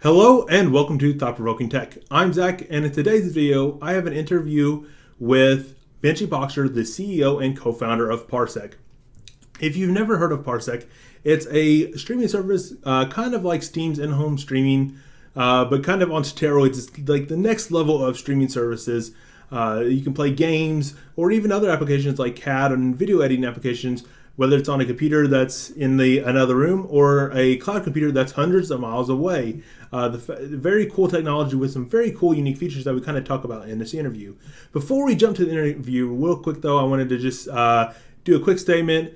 Hello and welcome to Provoking Tech. I'm Zach, and in today's video, I have an interview with Benjy Boxer, the CEO and co-founder of Parsec. If you've never heard of Parsec, it's a streaming service kind of like Steam's in-home streaming, but kind of on steroids. It's like the next level of streaming services. You can play games or even other applications like CAD and video editing applications, whether it's on a computer that's in another room or a cloud computer that's hundreds of miles away. Very cool technology with some very cool, unique features that we kind of talk about in this interview. Before we jump to the interview, real quick though, I wanted to just do a quick statement.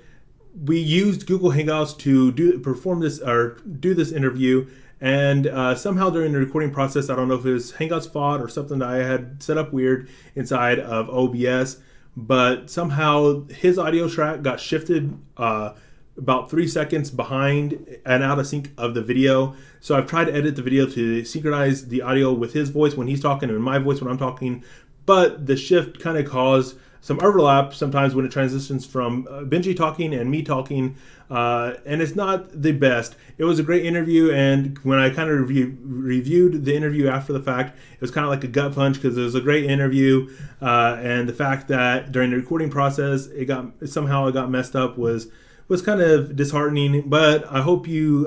We used Google Hangouts to do this interview, and somehow during the recording process, I don't know if it was Hangouts fault or something that I had set up weird inside of OBS, but somehow his audio track got shifted about 3 seconds behind and out of sync of the video. So I've tried to edit the video to synchronize the audio with his voice when he's talking and my voice when I'm talking, but the shift kind of caused some overlap sometimes when it transitions from Benjy talking and me talking, and it's not the best. It was a great interview, and when I kind of reviewed the interview after the fact, it was kind of like a gut punch because it was a great interview, and the fact that during the recording process it got messed up was kind of disheartening. But I hope you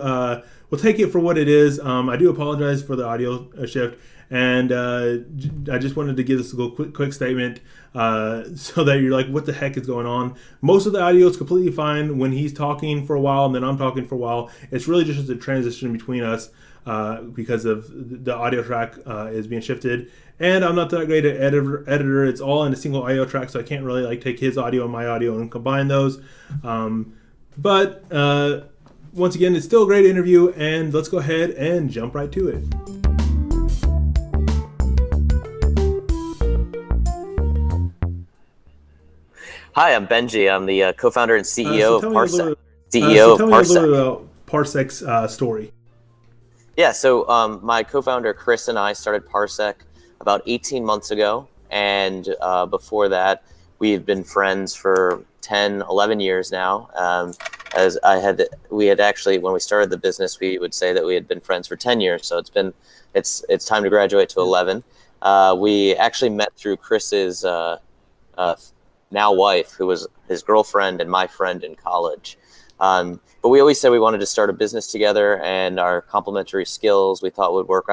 will take it for what it is. I do apologize for the audio shift, and I just wanted to give this a quick statement so that you're like, what the heck is going on? Most of the audio is completely fine when he's talking for a while and then I'm talking for a while. It's really just a transition between us because of the audio track is being shifted. And I'm not that great at editor. It's all in a single audio track, so I can't really like take his audio and my audio and combine those. But once again, it's still a great interview, and let's go ahead and jump right to it. Hi, I'm Benjy. I'm the co-founder and CEO of Parsec. Tell me a little bit about Parsec's story. Yeah, so my co-founder Chris and I started Parsec about 18 months ago, and before that, we've been friends for 10, 11 years now. We had actually, when we started the business, we would say that we had been friends for 10 years. So it's time to graduate to 11. We actually met through Chris's now wife, who was his girlfriend and my friend in college. But we always said we wanted to start a business together, and our complementary skills we thought would work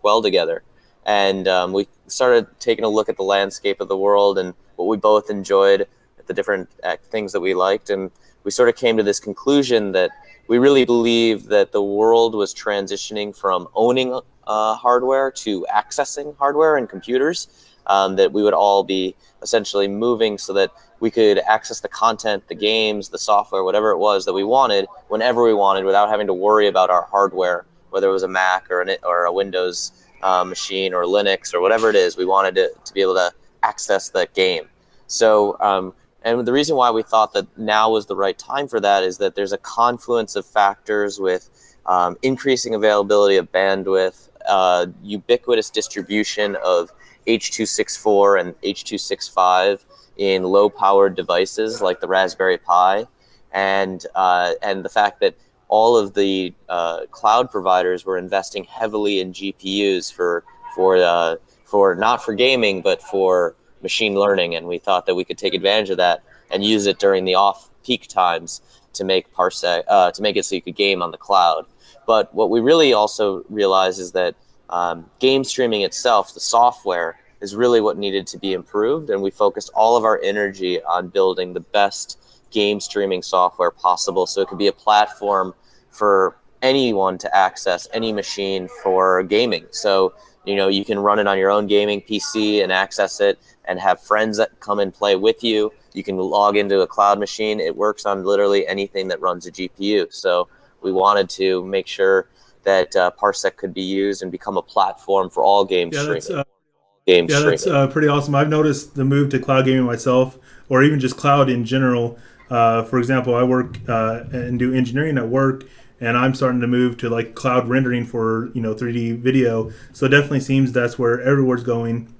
well together. And we started taking a look at the landscape of the world and what we both enjoyed, the different things that we liked. And we sort of came to this conclusion that we really believe that the world was transitioning from owning hardware to accessing hardware and computers. That we would all be essentially moving so that we could access the content, the games, the software, whatever it was that we wanted, whenever we wanted, without having to worry about our hardware, whether it was a Mac or a Windows machine or Linux or whatever it is. We wanted to be able to access the game. So, and the reason why we thought that now was the right time for that is that there's a confluence of factors with increasing availability of bandwidth, ubiquitous distribution of H.264 and H.265 in low-powered devices like the Raspberry Pi, and the fact that all of the cloud providers were investing heavily in GPUs for not for gaming but for machine learning, and we thought that we could take advantage of that and use it during the off-peak times to make Parsec to make it so you could game on the cloud. But what we really also realized is that game streaming itself, the software, is really what needed to be improved, and we focused all of our energy on building the best game streaming software possible so it could be a platform for anyone to access any machine for gaming. So, you can run it on your own gaming PC and access it and have friends that come and play with you. You can log into a cloud machine. It works on literally anything that runs a GPU. So we wanted to make sure that Parsec could be used and become a platform for all game streaming. That's pretty awesome. I've noticed the move to cloud gaming myself, or even just cloud in general. For example, I work and do engineering at work, and I'm starting to move to like cloud rendering for 3D video. So it definitely seems that's where everyone's going.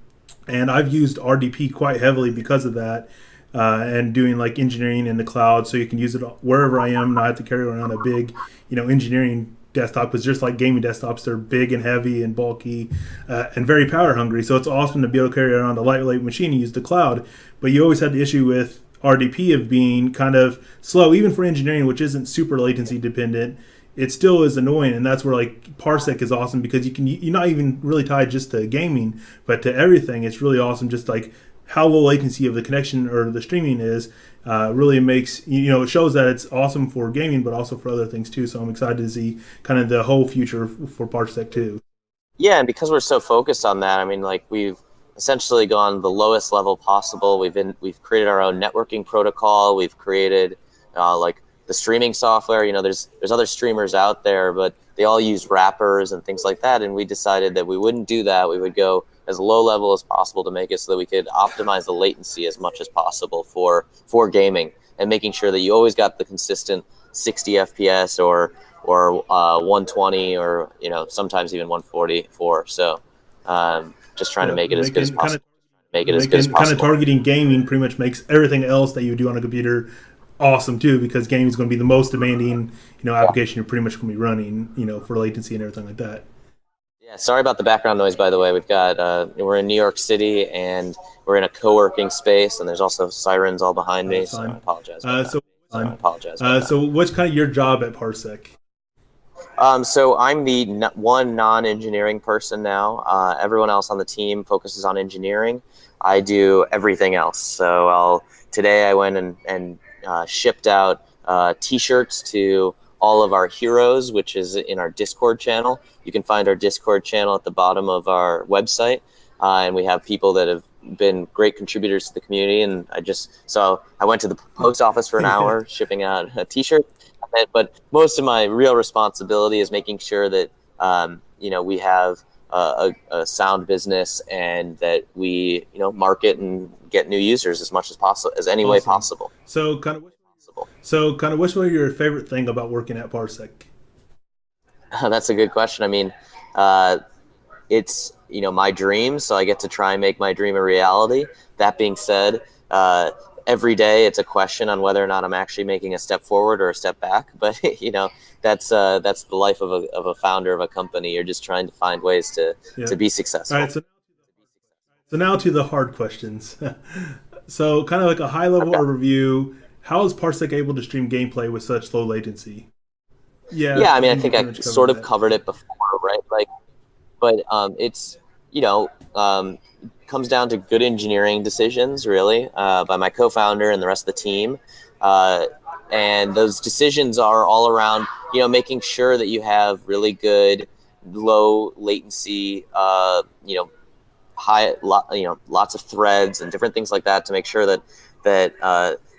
And I've used RDP quite heavily because of that, and doing like engineering in the cloud, so you can use it wherever I am, not have to carry around a big engineering desktop, because just like gaming desktops, they're big and heavy and bulky and very power hungry. So it's awesome to be able to carry around a lightweight machine and use the cloud. But you always had the issue with RDP of being kind of slow, even for engineering, which isn't super latency dependent. It still is annoying, and that's where like Parsec is awesome, because you're not even really tied just to gaming, but to everything. It's really awesome, just like how low latency of the connection or the streaming is. Really makes, it shows that it's awesome for gaming, but also for other things too. So I'm excited to see kind of the whole future for Parsec too. Yeah, and because we're so focused on that, I mean, like we've essentially gone the lowest level possible. We've created our own networking protocol. We've created like the streaming software. There's other streamers out there, but they all use wrappers and things like that. And we decided that we wouldn't do that. We would go as low level as possible to make it so that we could optimize the latency as much as possible for gaming, and making sure that you always got the consistent 60 FPS or 120 or sometimes even 144. So just trying to make it as good as possible. Kind of targeting gaming pretty much makes everything else that you do on a computer awesome too, because gaming is going to be the most demanding application you're pretty much going to be running for latency and everything like that. Yeah, sorry about the background noise, by the way. We've got we're in New York City, and we're in a co-working space, and there's also sirens all behind me, so I apologize. So what's kind of your job at Parsec? So I'm the one non-engineering person now. Everyone else on the team focuses on engineering. I do everything else. So today I went and shipped out T-shirts to all of our heroes, which is in our Discord channel. You can find our Discord channel at the bottom of our website, and we have people that have been great contributors to the community. And I went to the post office for an hour shipping out a T-shirt. But most of my real responsibility is making sure that we have a sound business, and that we market and get new users as much as possible, as any way possible. So kind of what's your favorite thing about working at Parsec? That's a good question. I mean, it's my dream, so I get to try and make my dream a reality. That being said, every day it's a question on whether or not I'm actually making a step forward or a step back. But that's the life of a founder of a company. You're just trying to find ways to be successful. All right, so now to the hard questions. So kind of like a high level overview. How is Parsec able to stream gameplay with such low latency? Yeah. I mean, I think I sort of covered it before, right? But it's comes down to good engineering decisions, really, by my co-founder and the rest of the team. And those decisions are all around, making sure that you have really good, low latency, lots of threads and different things like that, to make sure that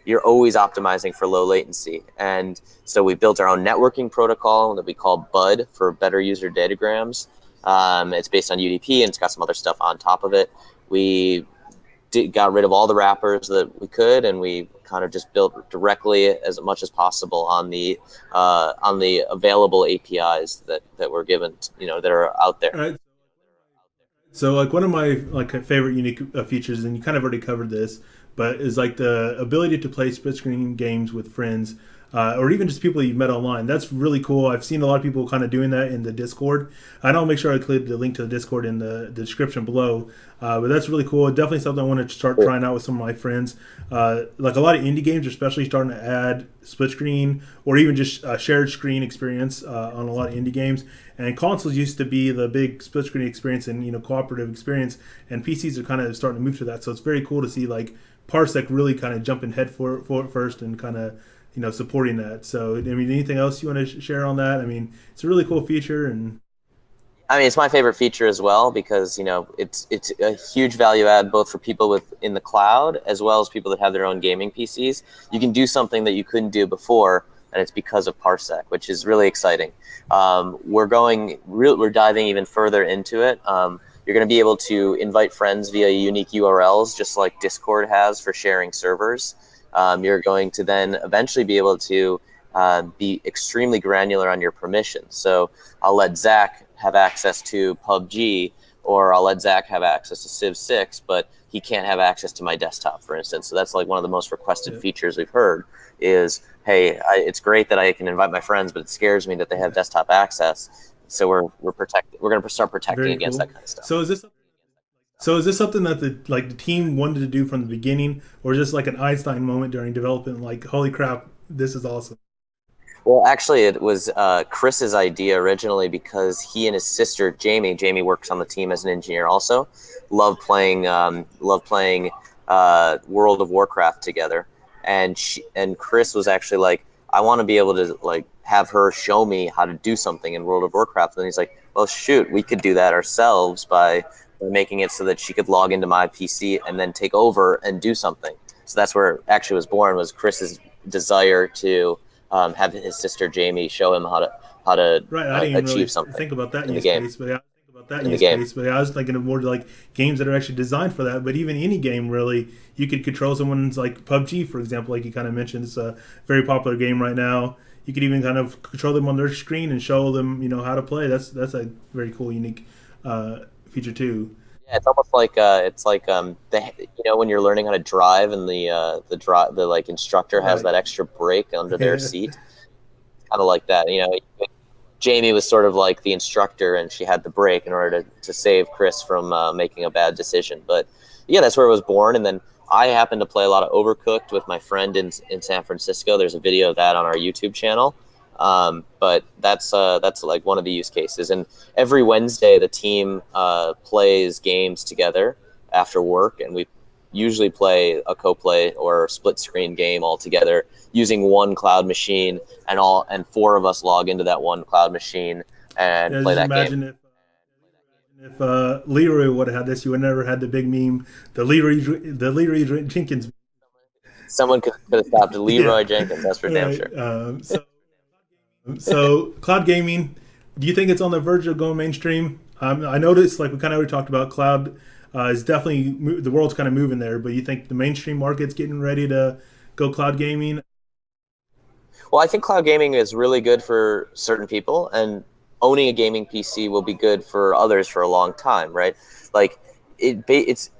you're always optimizing for low latency. And so we built our own networking protocol that we call BUD, for Better User Datagrams. It's based on UDP, and it's got some other stuff on top of it. We got rid of all the wrappers that we could, and we kind of just built directly as much as possible on the available APIs that were given, that are out there. All right. So like one of my favorite unique features, and you kind of already covered this, but is like the ability to play split screen games with friends, or even just people you've met online. That's really cool. I've seen a lot of people kind of doing that in the Discord. And I'll make sure I include the link to the Discord in the description below. But that's really cool. Definitely something I want to start trying out with some of my friends. Like a lot of indie games are especially starting to add split screen or even just shared screen experience on a lot of indie games. And consoles used to be the big split screen experience and cooperative experience, and PCs are kind of starting to move to that. So it's very cool to see like Parsec really kind of jumping head for it first and kind of supporting that. So I mean, anything else you want to share on that? I mean, it's a really cool feature, and I mean, it's my favorite feature as well, because it's a huge value add both for people in the cloud as well as people that have their own gaming PCs. You can do something that you couldn't do before, and it's because of Parsec, which is really exciting. We're diving even further into it. You're going to be able to invite friends via unique URLs, just like Discord has for sharing servers. You're going to then eventually be able to be extremely granular on your permissions. So I'll let Zach have access to PUBG, or I'll let Zach have access to Civ 6, but he can't have access to my desktop, for instance. So that's like one of the most requested features we've heard, is It's great that I can invite my friends, but it scares me that they have desktop access. So we're going to start protecting Very against that cool. kind of stuff. So is this something that the team wanted to do from the beginning, or is this like an Einstein moment during development? Like, holy crap, this is awesome. Well, actually, it was Chris's idea originally because he and his sister Jamie works on the team as an engineer also, love playing World of Warcraft together, and Chris was actually like, I want to be able to like have her show me how to do something in World of Warcraft, and he's like, well, shoot, we could do that ourselves by making it so that she could log into my PC and then take over and do something. So that's where it actually was born, was Chris's desire to have his sister Jamie show him how to Right. I didn't even achieve really something think about that in the use game. case, but yeah, In the game, I was thinking of more like games that are actually designed for that. But even any game, really, you could control someone's, like PUBG, for example, like you kind of mentioned. It's a very popular game right now. You could even kind of control them on their screen and show them, how to play. That's a very cool, unique feature too. yeah, it's almost like when you're learning how to drive and the like instructor has Right. that extra brake under their Yeah. seat, kind of like that. Jamie was sort of like the instructor, and she had the brake in order to save Chris from making a bad decision. But yeah, that's where it was born. And then I happened to play a lot of Overcooked with my friend in San Francisco. There's a video of that on our YouTube channel. But that's like one of the use cases. And every Wednesday, the team plays games together after work, and we usually play a co-play or split screen game all together using one cloud machine, and four of us log into that one cloud machine and Yeah, play just that game. imagine if Leroy would have had this, you would never had the big meme, the Leroy Jenkins. Someone could have stopped Yeah. Leroy Jenkins, that's for All damn right. sure. So cloud gaming, do you think it's on the verge of going mainstream? I noticed, like we kind of already talked about, cloud is definitely the world's kind of moving there. But you think the mainstream market's getting ready to go cloud gaming? Well, I think cloud gaming is really good for certain people, and owning a gaming PC will be good for others for a long time, right? Like it's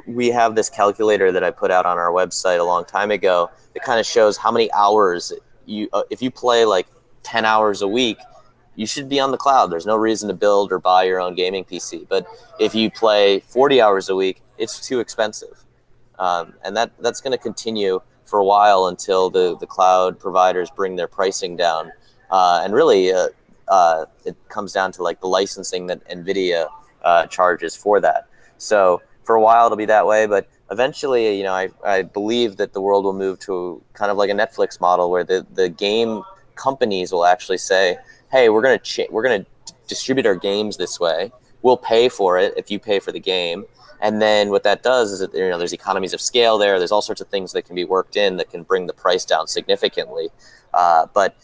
we have this calculator that I put out on our website a long time ago that kind of shows how many hours if you play like 10 hours a week, you should be on the cloud. There's no reason to build or buy your own gaming PC. But if you play 40 hours a week, it's too expensive. And that's going to continue for a while until the cloud providers bring their pricing down. And really, it comes down to like the licensing that NVIDIA charges for that. So for a while, it'll be that way. But eventually, I believe that the world will move to kind of like a Netflix model where the game companies will actually say, hey, we're gonna distribute our games this way. We'll pay for it if you pay for the game. And then what that does is that there's economies of scale there. There's all sorts of things that can be worked in that can bring the price down significantly. But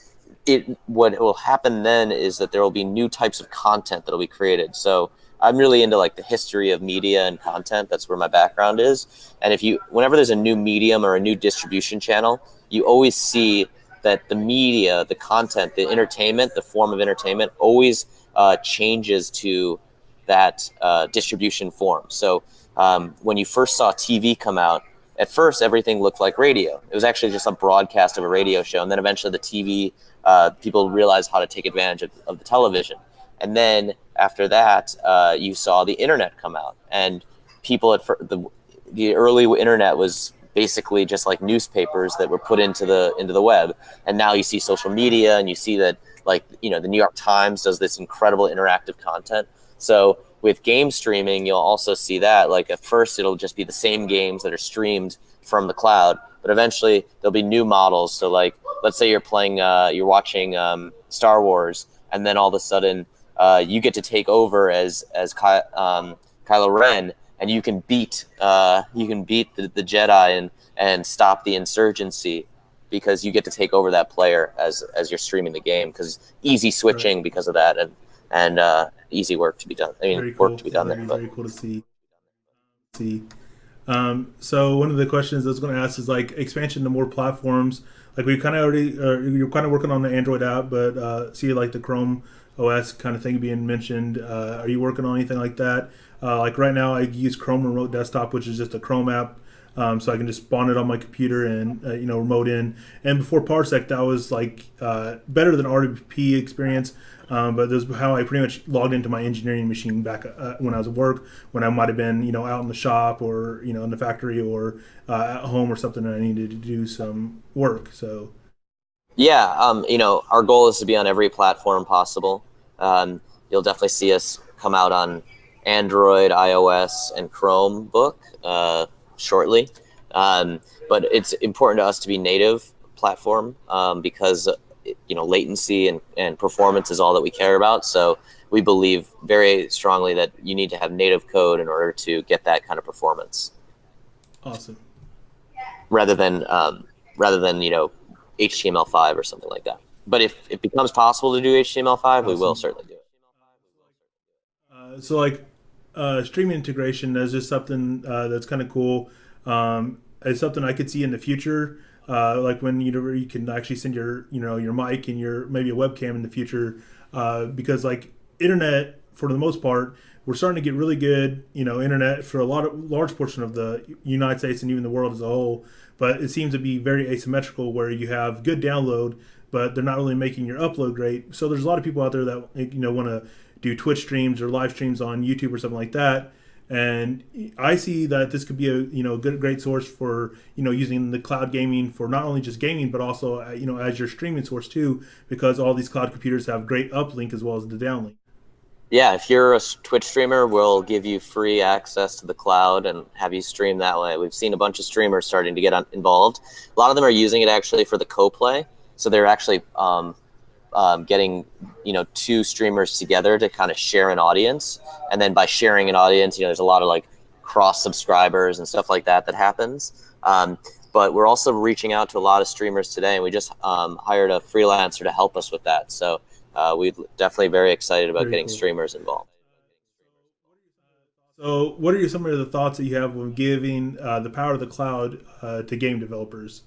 what will happen then is that there will be new types of content that will be created. So I'm really into like the history of media and content. That's where my background is. And whenever there's a new medium or a new distribution channel, you always see that the media, the content, the entertainment, the form of entertainment always changes to that distribution form. So when you first saw TV come out, at first everything looked like radio. It was actually just a broadcast of a radio show. And then eventually the TV, people realized how to take advantage of the television. And then after that, you saw the internet come out. And people the early internet was basically just like newspapers that were put into the web. And now you see social media, and you see that like the New York Times does this incredible interactive content. So with game streaming, you'll also see that like at first it'll just be the same games that are streamed from the cloud, but eventually there'll be new models. So like let's say you're watching Star Wars, and then all of a sudden you get to take over as Kylo Ren, and you can beat the Jedi and stop the insurgency because you get to take over that player as you're streaming the game, because easy Right. switching because of that, and easy work to be done. I mean, Very work cool. to be done there. But Very cool to see. So one of the questions I was going to ask is like expansion to more platforms. Like we kind of already, you're kind of working on the Android app, but see like the Chrome OS kind of thing being mentioned. Are you working on anything like that? Like right now, I use Chrome Remote Desktop, which is just a Chrome app so I can just spawn it on my computer and remote in. And before Parsec, that was like better than RDP experience. But this is how I pretty much logged into my engineering machine back when I was at work, when I might have been, out in the shop or, in the factory or at home or something, and I needed to do some work. So, yeah, our goal is to be on every platform possible. You'll definitely see us come out on Android, iOS, and Chromebook shortly. But it's important to us to be native platform because latency and performance is all that we care about. So we believe very strongly that you need to have native code in order to get that kind of performance. Awesome. Rather than HTML5 or something like that. But if it becomes possible to do HTML5, awesome, we will certainly do it. So like streaming integration is just something that's kind of cool. It's something I could see in the future. Like when you can actually send your mic and your maybe a webcam in the future, because like internet for the most part, we're starting to get really good internet for a large portion of the United States and even the world as a whole. But it seems to be very asymmetrical, where you have good download, but they're not really making your upload great. So there's a lot of people out there that want to do Twitch streams or live streams on YouTube or something like that. And I see that this could be a great source for using the cloud gaming for not only just gaming but also as your streaming source too, because all these cloud computers have great uplink as well as the downlink. Yeah, if you're a Twitch streamer, we'll give you free access to the cloud and have you stream that way. We've seen a bunch of streamers starting to get involved. A lot of them are using it actually for the co-play, so they're actually getting two streamers together to kind of share an audience, and then by sharing an audience, there's a lot of like cross subscribers and stuff like that happens. But we're also reaching out to a lot of streamers today, and we just hired a freelancer to help us with that. So we're definitely very excited about getting streamers involved. So what are some of the thoughts that you have when giving the power of the cloud to game developers?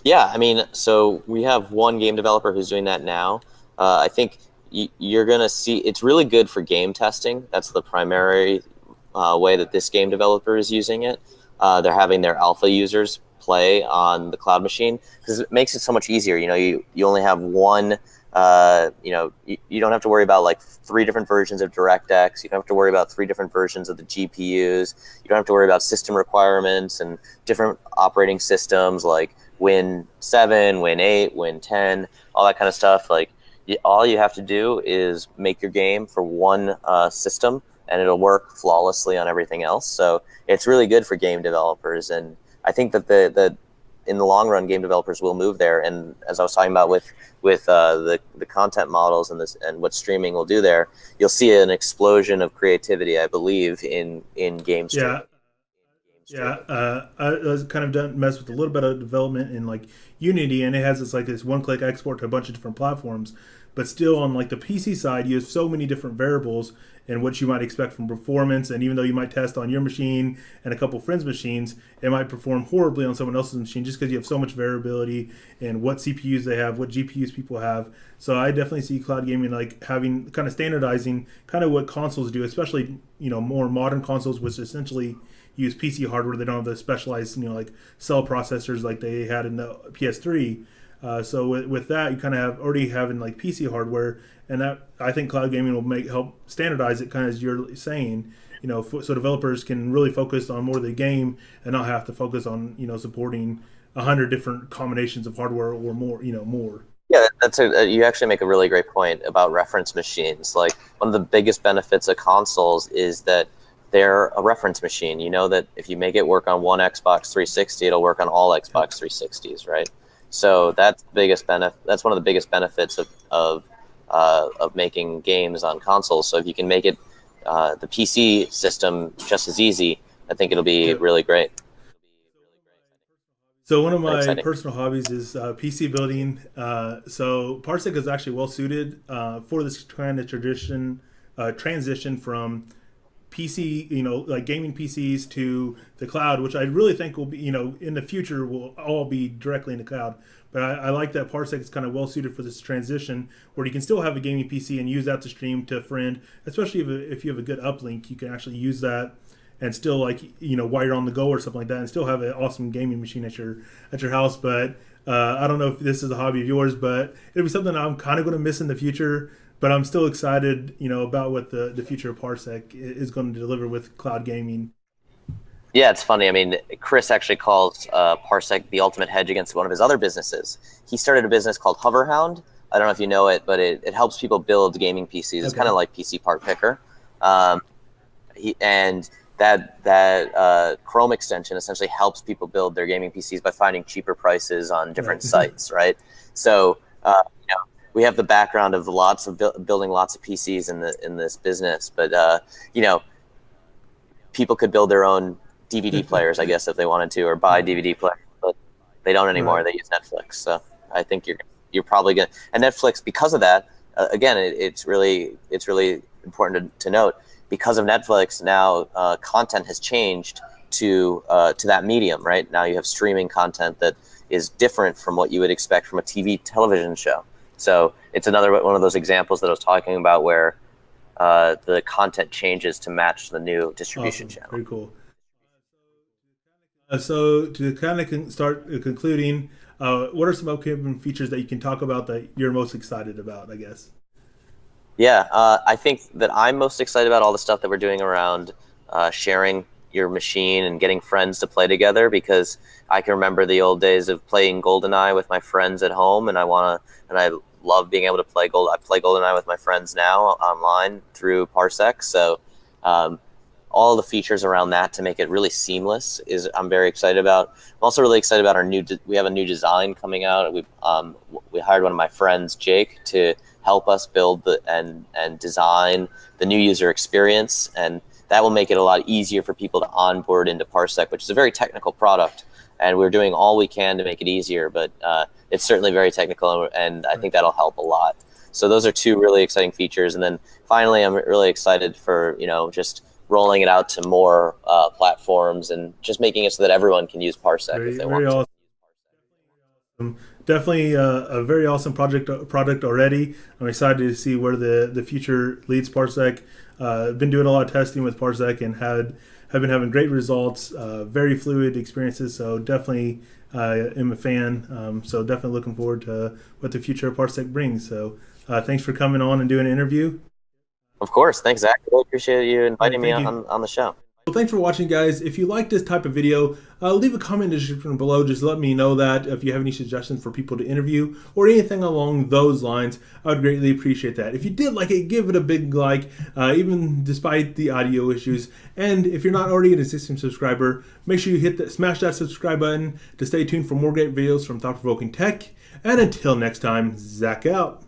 Yeah, so we have one game developer who's doing that now. I think you're going to see it's really good for game testing. That's the primary way that this game developer is using it. They're having their alpha users play on the cloud machine because it makes it so much easier. You only have one. You don't have to worry about like 3 different versions of DirectX. You don't have to worry about 3 different versions of the GPUs. You don't have to worry about system requirements and different operating systems like Win 7, Win 8, Win 10, all that kind of stuff. Like all you have to do is make your game for one system, and it'll work flawlessly on everything else. So it's really good for game developers, and I think that in the long run, game developers will move there. And as I was talking about with the content models and what streaming will do there, you'll see an explosion of creativity, I believe, in game streaming. I was kind of done mess with a little bit of development in like Unity, and it has this one-click export to a bunch of different platforms. But still, on like the PC side, you have so many different variables and what you might expect from performance. And even though you might test on your machine and a couple friends' machines, it might perform horribly on someone else's machine just because you have so much variability in what CPUs they have, what GPUs people have. So I definitely see cloud gaming like having kind of standardizing kind of what consoles do, especially more modern consoles, which essentially use PC hardware. They don't have the specialized like cell processors like they had in the PS3. So with that, you kind of already having like PC hardware, and that I think cloud gaming will help standardize it, kind of as you're saying, so developers can really focus on more of the game and not have to focus on supporting 100 different combinations of hardware or more. Yeah, you actually make a really great point about reference machines. Like one of the biggest benefits of consoles is that they're a reference machine. You know that if you make it work on one Xbox 360, it'll work on all Xbox 360s, right? So that's the biggest benefit. That's one of the biggest benefits of making games on consoles. So if you can make it the PC system just as easy, I think it'll be really great. So one of my personal hobbies is PC building. So Parsec is actually well suited for this kind of transition from PC, like gaming PCs to the cloud, which I really think will be, in the future will all be directly in the cloud. But I like that Parsec is kind of well suited for this transition, where you can still have a gaming PC and use that to stream to a friend, especially if you have a good uplink. You can actually use that and still like while you're on the go or something like that, and still have an awesome gaming machine at your house. But I don't know if this is a hobby of yours, but it'll be something I'm kind of going to miss in the future. But I'm still excited, about what the future of Parsec is going to deliver with cloud gaming. Yeah, it's funny. I mean, Chris actually calls Parsec the ultimate hedge against one of his other businesses. He started a business called Hoverhound. I don't know if you know it, but it helps people build gaming PCs. It's kind of like PC Part Picker. And that Chrome extension essentially helps people build their gaming PCs by finding cheaper prices on different sites, right? So, we have the background of building lots of PCs in this business, but people could build their own DVD players, I guess, if they wanted to, or buy DVD players, but they don't anymore. Right. They use Netflix. So I think you're probably gonna, and Netflix, because of that, again, it's really important to note, because of Netflix now, content has changed to that medium. Right now, you have streaming content that is different from what you would expect from a television show. So it's another one of those examples that I was talking about where the content changes to match the new distribution channel. Very cool. So to kind of start concluding, what are some upcoming features that you can talk about that you're most excited about, I guess? Yeah, I think that I'm most excited about all the stuff that we're doing around sharing your machine and getting friends to play together, because I can remember the old days of playing GoldenEye with my friends at home, and I love being able to play I play GoldenEye with my friends now online through Parsec. So all the features around that to make it really seamless I'm very excited about. I'm also really excited about we have a new design coming out. We hired one of my friends, Jake, to help us build and design the new user experience, and that will make it a lot easier for people to onboard into Parsec, which is a very technical product, and we're doing all we can to make it easier, but it's certainly very technical, and I think that'll help a lot. So those are two really exciting features. And then finally, I'm really excited for just rolling it out to more platforms and just making it so that everyone can use Parsec if they want to. Awesome. Definitely a very awesome product already. I'm excited to see where the future leads Parsec. I've been doing a lot of testing with Parsec and have been having great results, very fluid experiences. So definitely am a fan. So definitely looking forward to what the future of Parsec brings. So thanks for coming on and doing an interview. Of course. Thanks, Zach. I really appreciate you inviting me on the show. Well, thanks for watching, guys. If you like this type of video, leave a comment in the description below. Just let me know that if you have any suggestions for people to interview or anything along those lines, I would greatly appreciate that. If you did like it, give it a big like, even despite the audio issues. And if you're not already an existing subscriber, make sure you smash that subscribe button to stay tuned for more great videos from Thought Provoking Tech. And until next time, Zach out.